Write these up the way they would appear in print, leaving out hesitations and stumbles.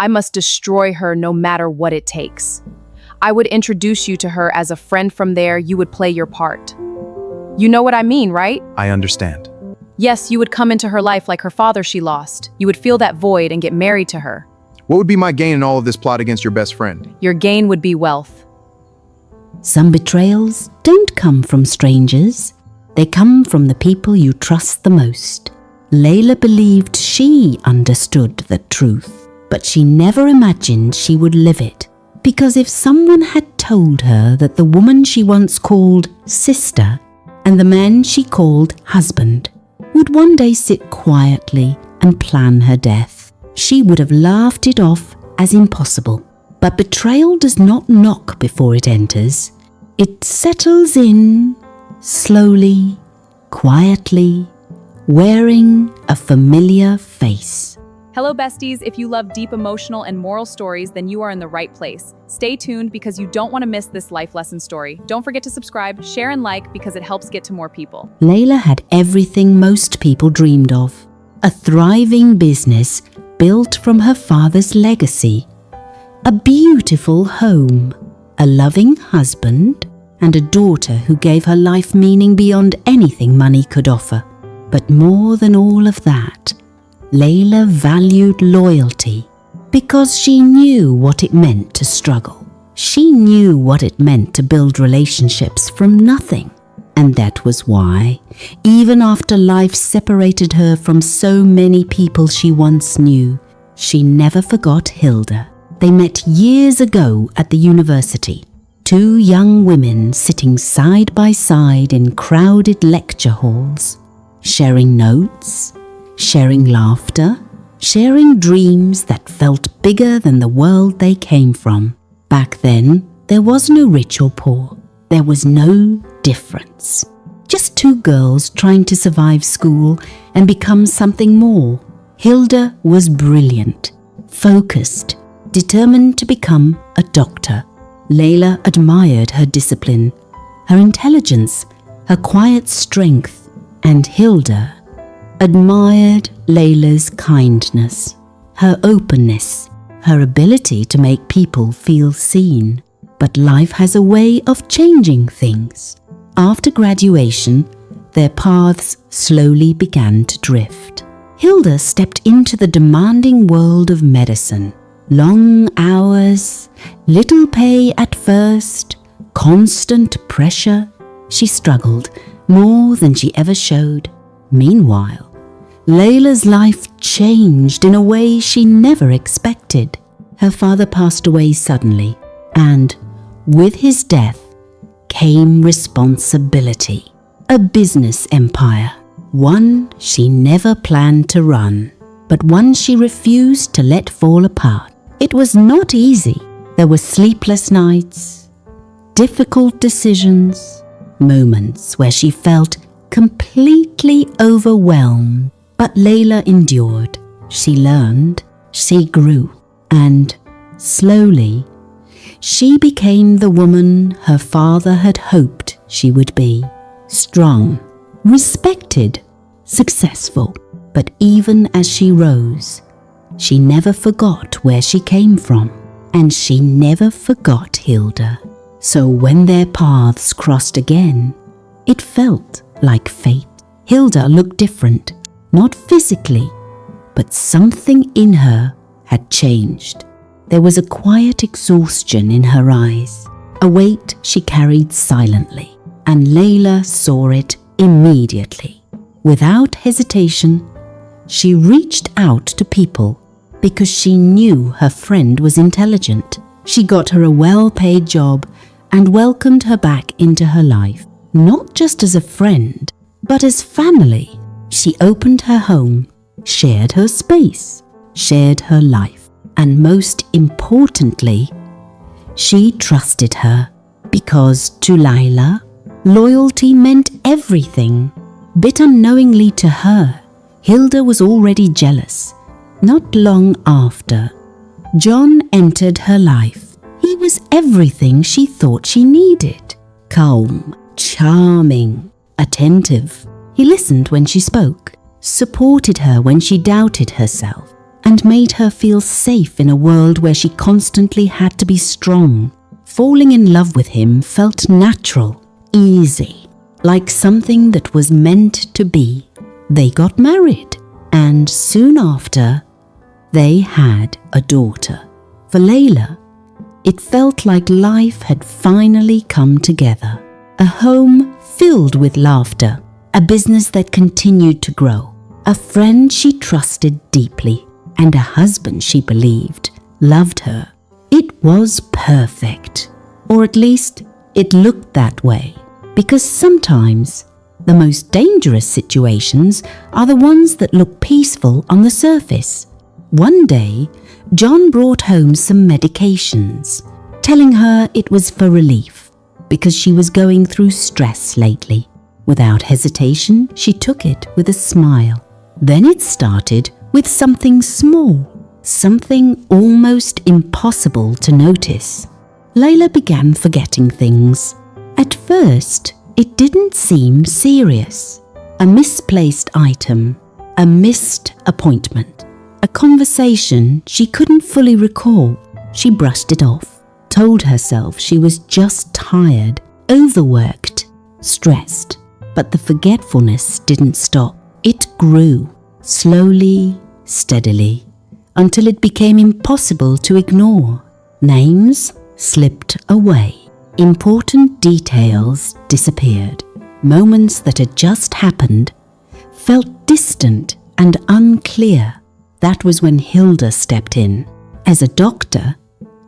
I must destroy her no matter what it takes. I would introduce you to her as a friend. From there, you would play your part. You know what I mean, right? I understand. Yes, you would come into her life like her father she lost. You would fill that void and get married to her. What would be my gain in all of this plot against your best friend? Your gain would be wealth. Some betrayals don't come from strangers. They come from the people you trust the most. Layla believed she understood the truth, but she never imagined she would live it. Because if someone had told her that the woman she once called sister and the man she called husband would one day sit quietly and plan her death, she would have laughed it off as impossible. But betrayal does not knock before it enters. It settles in, slowly, quietly, wearing a familiar face. Hello besties, if you love deep emotional and moral stories, then you are in the right place. Stay tuned because you don't want to miss this life lesson story. Don't forget to subscribe, share and like because it helps get to more people. Layla had everything most people dreamed of. A thriving business built from her father's legacy. A beautiful home, a loving husband, and a daughter who gave her life meaning beyond anything money could offer. But more than all of that, Layla valued loyalty because she knew what it meant to struggle. She knew what it meant to build relationships from nothing. And that was why, even after life separated her from so many people she once knew, she never forgot Hilda. They met years ago at the university. Two young women sitting side by side in crowded lecture halls, sharing notes, sharing laughter, sharing dreams that felt bigger than the world they came from. Back then, there was no rich or poor. There was no difference. Just two girls trying to survive school and become something more. Hilda was brilliant, focused, determined to become a doctor. Layla admired her discipline, her intelligence, her quiet strength, and Hilda admired Layla's kindness, her openness, her ability to make people feel seen. But life has a way of changing things. After graduation, their paths slowly began to drift. Hilda stepped into the demanding world of medicine. Long hours, little pay at first, constant pressure. She struggled more than she ever showed. Meanwhile, Layla's life changed in a way she never expected. Her father passed away suddenly, and with his death came responsibility. A business empire, one she never planned to run, but one she refused to let fall apart. It was not easy. There were sleepless nights, difficult decisions, moments where she felt completely overwhelmed. But Layla endured. She learned, she grew, and slowly, she became the woman her father had hoped she would be. Strong, respected, successful. But even as she rose, she never forgot where she came from, and she never forgot Hilda. So when their paths crossed again, it felt like fate. Hilda looked different. Not physically, but something in her had changed. There was a quiet exhaustion in her eyes, a weight she carried silently, and Layla saw it immediately. Without hesitation, she reached out to people because she knew her friend was intelligent. She got her a well-paid job and welcomed her back into her life, not just as a friend, but as family. She opened her home, shared her space, shared her life, and most importantly, she trusted her because to Layla, loyalty meant everything. But unknowingly to her, Hilda was already jealous. Not long after, John entered her life. He was everything she thought she needed. Calm, charming, attentive. He listened when she spoke, supported her when she doubted herself, and made her feel safe in a world where she constantly had to be strong. Falling in love with him felt natural, easy, like something that was meant to be. They got married, and soon after, they had a daughter. For Layla, it felt like life had finally come together. A home filled with laughter, a business that continued to grow, a friend she trusted deeply, and a husband she believed loved her. It was perfect, or at least it looked that way, because sometimes the most dangerous situations are the ones that look peaceful on the surface. One day, John brought home some medications, telling her it was for relief, because she was going through stress lately. Without hesitation, she took it with a smile. Then it started with something small, something almost impossible to notice. Layla began forgetting things. At first, it didn't seem serious. A misplaced item, a missed appointment, a conversation she couldn't fully recall. She brushed it off, told herself she was just tired, overworked, stressed. But the forgetfulness didn't stop. It grew, slowly, steadily, until it became impossible to ignore. Names slipped away. Important details disappeared. Moments that had just happened felt distant and unclear. That was when Hilda stepped in. As a doctor,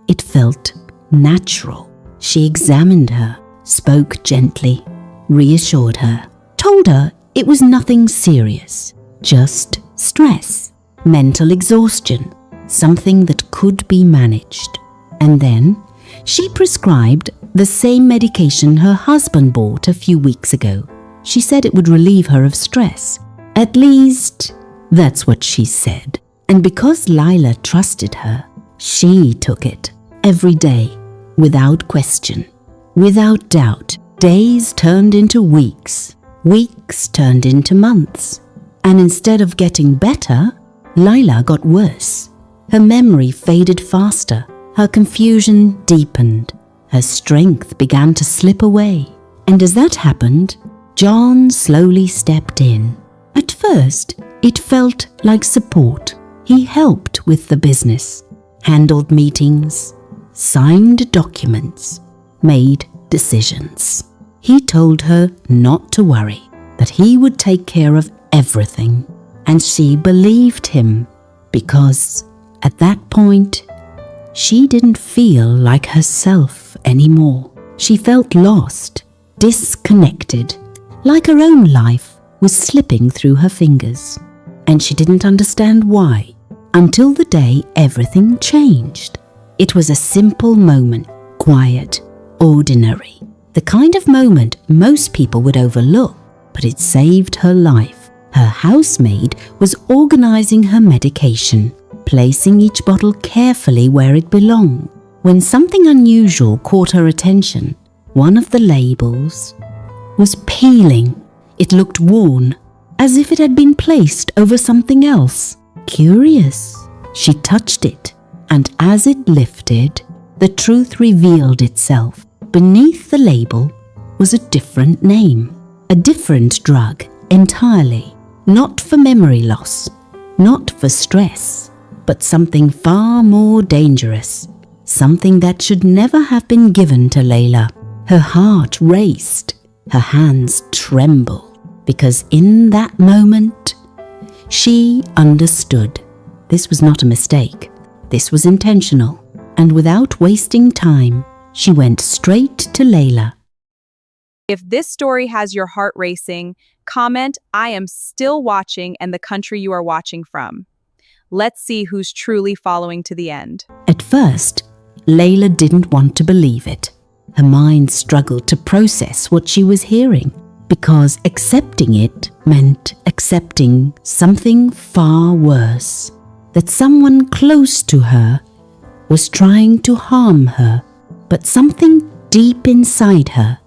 it felt natural. She examined her, spoke gently, reassured her, told her it was nothing serious, just stress, mental exhaustion, something that could be managed. And then she prescribed the same medication her husband bought a few weeks ago. She said it would relieve her of stress. At least, that's what she said. And because Layla trusted her, she took it every day, without question, without doubt. Days turned into weeks, weeks turned into months. And instead of getting better, Layla got worse. Her memory faded faster. Her confusion deepened. Her strength began to slip away. And as that happened, John slowly stepped in. At first, it felt like support. He helped with the business, handled meetings, signed documents, made decisions. He told her not to worry, that he would take care of everything. And she believed him because at that point, she didn't feel like herself anymore. She felt lost, disconnected, like her own life was slipping through her fingers. And she didn't understand why, until the day everything changed. It was a simple moment, quiet, ordinary, the kind of moment most people would overlook, but it saved her life. Her housemaid was organizing her medication, placing each bottle carefully where it belonged. When something unusual caught her attention, one of the labels was peeling. It looked worn, as if it had been placed over something else. Curious, she touched it, and as it lifted, the truth revealed itself. Beneath the label was a different name, a different drug entirely, not for memory loss, not for stress, but something far more dangerous, something that should never have been given to Layla. Her heart raced, her hands trembled, because in that moment, she understood. This was not a mistake. This was intentional. And without wasting time, she went straight to Layla. If this story has your heart racing, comment, "I am still watching," and the country you are watching from. Let's see who's truly following to the end. At first, Layla didn't want to believe it. Her mind struggled to process what she was hearing, because accepting it meant accepting something far worse, that someone close to her was trying to harm her. But something deep inside her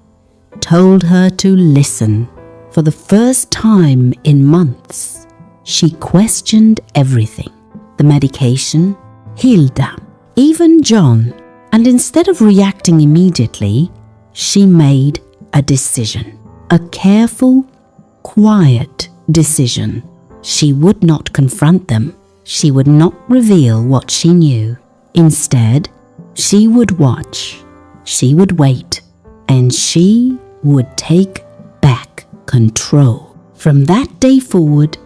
told her to listen. For the first time in months, she questioned everything. the medication, Hilda, even John. And instead of reacting immediately, she made a decision. A careful, quiet decision. She would not confront them. She would not reveal what she knew. Instead, she would watch. She would wait. And she would take back control. From that day forward,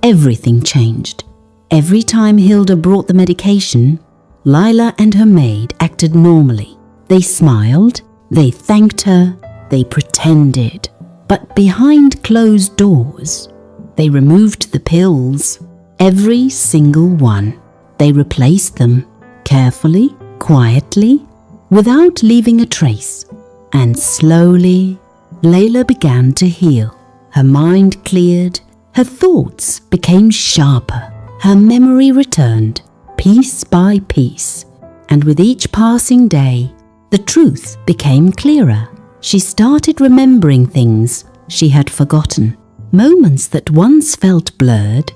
everything changed. Every time Hilda brought the medication, Lila and her maid acted normally. They smiled, they thanked her, they pretended. But behind closed doors, they removed the pills, every single one. They replaced them carefully, quietly, without leaving a trace. And slowly, Layla began to heal. Her mind cleared, her thoughts became sharper, her memory returned, piece by piece. And with each passing day, the truth became clearer. She started remembering things she had forgotten. Moments that once felt blurred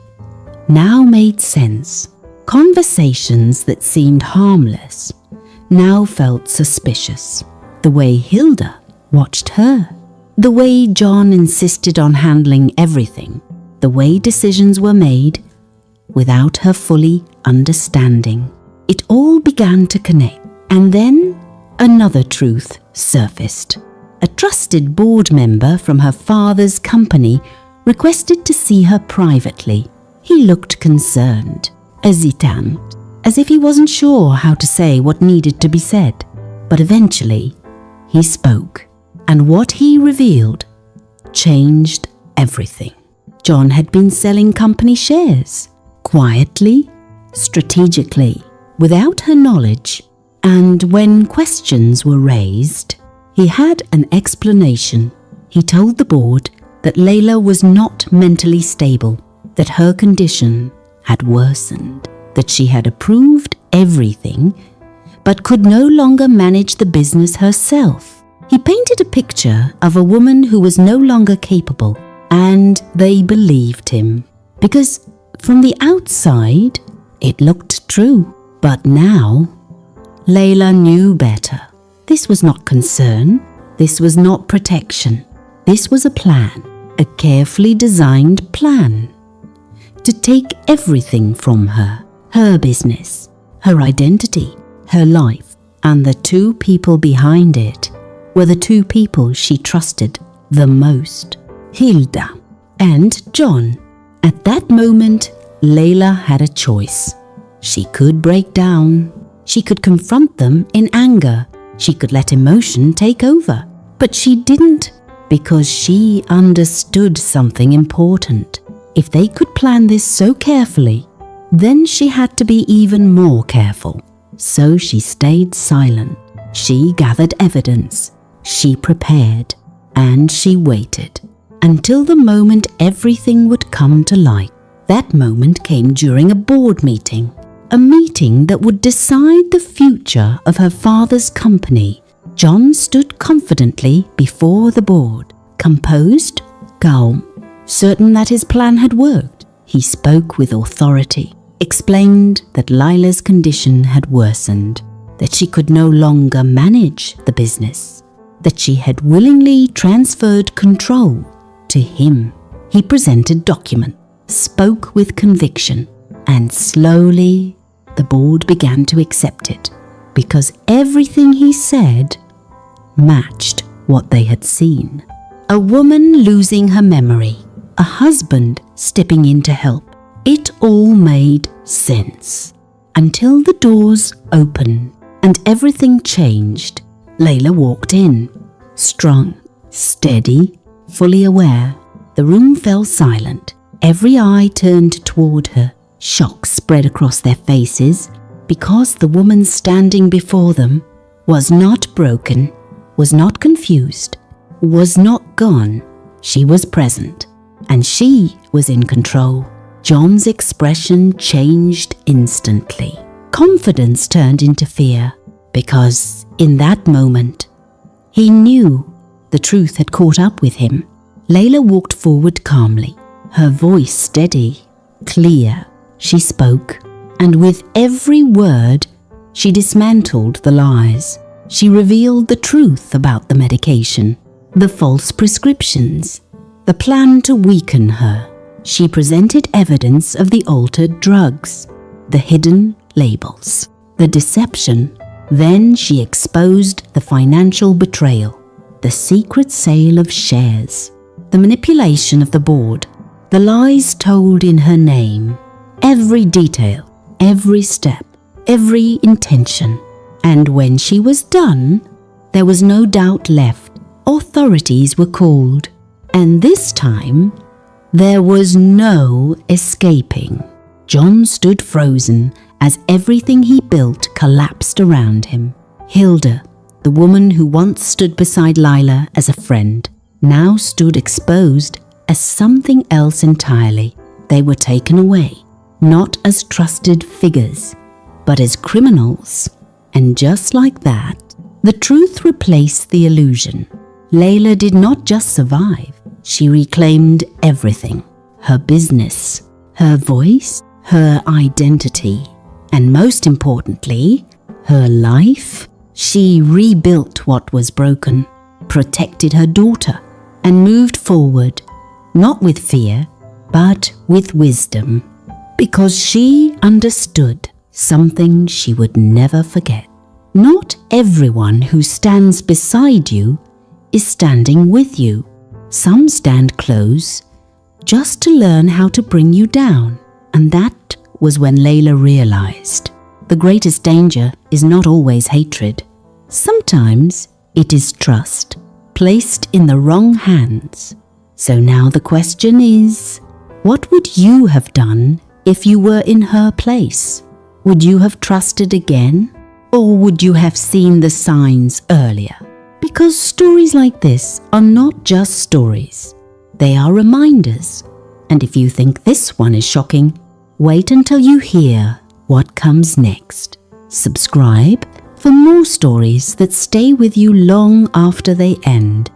now made sense. Conversations that seemed harmless now felt suspicious. The way Hilda watched her, the way John insisted on handling everything, the way decisions were made without her fully understanding. It all began to connect. And then another truth surfaced. A trusted board member from her father's company requested to see her privately. He looked concerned, hesitant, as if he wasn't sure how to say what needed to be said. But eventually, he spoke, and what he revealed changed everything. John had been selling company shares, quietly, strategically, without her knowledge, and when questions were raised, he had an explanation. He told the board that Layla was not mentally stable, that her condition had worsened, that she had approved everything, but could no longer manage the business herself. He painted a picture of a woman who was no longer capable, and they believed him. Because from the outside, it looked true. But now, Layla knew better. This was not concern. This was not protection. This was a plan, a carefully designed plan to take everything from her, her business, her identity, her life, and the two people behind it were the two people she trusted the most, Hilda and John. At that moment, Layla had a choice. She could break down. She could confront them in anger. She could let emotion take over. But she didn't, because she understood something important. If they could plan this so carefully, then she had to be even more careful. So she stayed silent. She gathered evidence. She prepared. And she waited until the moment everything would come to light. That moment came during a board meeting. A meeting that would decide the future of her father's company. John stood confidently before the board, composed, calm, certain that his plan had worked. He spoke with authority, explained that Lila's condition had worsened, that she could no longer manage the business, that she had willingly transferred control to him. He presented documents, spoke with conviction, and slowly the board began to accept it, because everything he said matched what they had seen. A woman losing her memory, a husband stepping in to help. It all made sense until the doors opened and everything changed. Layla walked in, strong, steady, fully aware. The room fell silent. Every eye turned toward her. Shock spread across their faces because the woman standing before them was not broken, was not confused, was not gone. She was present, and she was in control. John's expression changed instantly. Confidence turned into fear, because in that moment, he knew the truth had caught up with him. Layla walked forward calmly, her voice steady, clear. She spoke, And with every word, she dismantled the lies. She revealed the truth about the medication, the false prescriptions, the plan to weaken her. She presented evidence of the altered drugs, the hidden labels, the deception. Then she exposed the financial betrayal, the secret sale of shares, the manipulation of the board, the lies told in her name, every detail, every step, every intention. And when she was done, there was no doubt left. Authorities were called, and this time, there was no escaping. John stood frozen as everything he built collapsed around him. Hilda, the woman who once stood beside Lila as a friend, now stood exposed as something else entirely. They were taken away, not as trusted figures, but as criminals. And just like that, the truth replaced the illusion. Layla did not just survive, she reclaimed everything. Her business, her voice, her identity, and most importantly, her life. She rebuilt what was broken, protected her daughter, and moved forward, not with fear, but with wisdom, because she understood something she would never forget. Not everyone who stands beside you is standing with you. Some stand close just to learn how to bring you down. And that was when Layla realized the greatest danger is not always hatred. Sometimes it is trust, placed in the wrong hands. So now the question is, what would you have done if you were in her place? Would you have trusted again? Or would you have seen the signs earlier? Because stories like this are not just stories. They are reminders. And if you think this one is shocking, wait until you hear what comes next. Subscribe for more stories that stay with you long after they end.